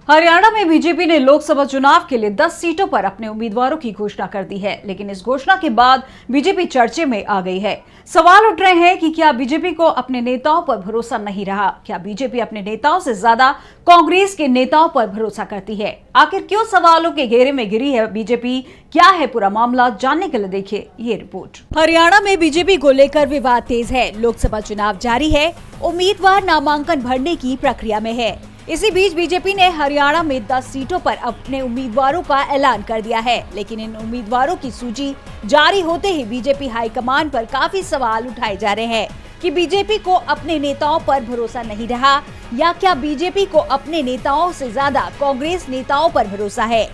हरियाणा में बीजेपी ने लोकसभा चुनाव के लिए 10 सीटों पर अपने उम्मीदवारों की घोषणा कर दी है, लेकिन इस घोषणा के बाद बीजेपी चर्चे में आ गई है। सवाल उठ रहे हैं कि क्या बीजेपी को अपने नेताओं पर भरोसा नहीं रहा? क्या बीजेपी अपने नेताओं से ज्यादा कांग्रेस के नेताओं पर भरोसा करती है? आखिर क्यों सवालों के घेरे में गिरी है बीजेपी? क्या है पूरा मामला? जानने के लिए देखिए ये रिपोर्ट। हरियाणा में बीजेपी को लेकर विवाद तेज है। लोकसभा चुनाव जारी है, उम्मीदवार नामांकन भरने की प्रक्रिया में है। इसी बीच बीजेपी ने हरियाणा में 10 सीटों पर अपने उम्मीदवारों का ऐलान कर दिया है, लेकिन इन उम्मीदवारों की सूची जारी होते ही बीजेपी हाईकमान पर काफी सवाल उठाए जा रहे हैं कि बीजेपी को अपने नेताओं पर भरोसा नहीं रहा या क्या बीजेपी को अपने नेताओं से ज्यादा कांग्रेस नेताओं पर भरोसा है।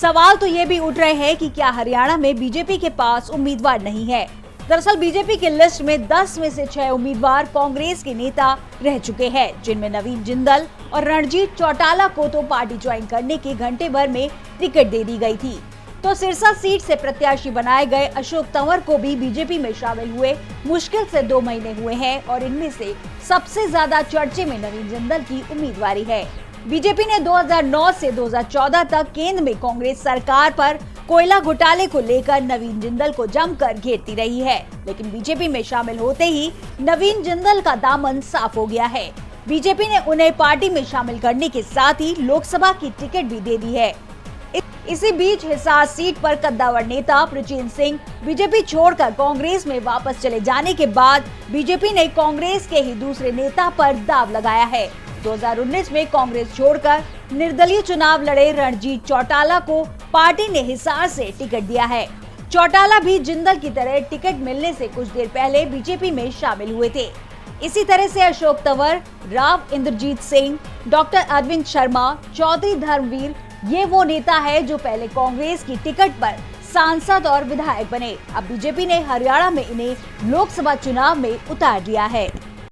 सवाल तो ये भी उठ रहे हैं कि क्या हरियाणा में बीजेपी के पास उम्मीदवार नहीं है। दरअसल बीजेपी की लिस्ट में 10 में से 6 उम्मीदवार कांग्रेस के नेता रह चुके हैं, जिनमें नवीन जिंदल और रणजीत चौटाला को तो पार्टी ज्वाइन करने के घंटे भर में टिकट दे दी गई थी। तो सिरसा सीट से प्रत्याशी बनाए गए अशोक तंवर को भी बीजेपी में शामिल हुए मुश्किल से 2 महीने हुए हैं और इनमें से सबसे ज्यादा चर्चे में नवीन जिंदल की उम्मीदवारी है। बीजेपी ने 2009 से 2014 तक केंद्र में कांग्रेस सरकार पर कोयला घोटाले को लेकर नवीन जिंदल को जमकर घेरती रही है, लेकिन बीजेपी में शामिल होते ही नवीन जिंदल का दामन साफ हो गया है। बीजेपी ने उन्हें पार्टी में शामिल करने के साथ ही लोकसभा की टिकट भी दे दी है। इसी बीच हिसार सीट पर कद्दावर नेता प्रचेन सिंह बीजेपी छोड़कर कांग्रेस में वापस चले जाने के बाद बीजेपी ने कांग्रेस के ही दूसरे नेता पर दाव लगाया है। 2019 में कांग्रेस छोड़कर निर्दलीय चुनाव लड़े रणजीत चौटाला को पार्टी ने हिसार से टिकट दिया है। चौटाला भी जिंदल की तरह टिकट मिलने से कुछ देर पहले बीजेपी में शामिल हुए थे। इसी तरह से अशोक तंवर, राव इंद्रजीत सिंह, डॉक्टर अरविंद शर्मा, चौधरी धर्मवीर ये वो नेता है जो पहले कांग्रेस की टिकट पर सांसद और विधायक बने। अब बीजेपी ने हरियाणा में इन्हें लोकसभा चुनाव में उतार दिया है।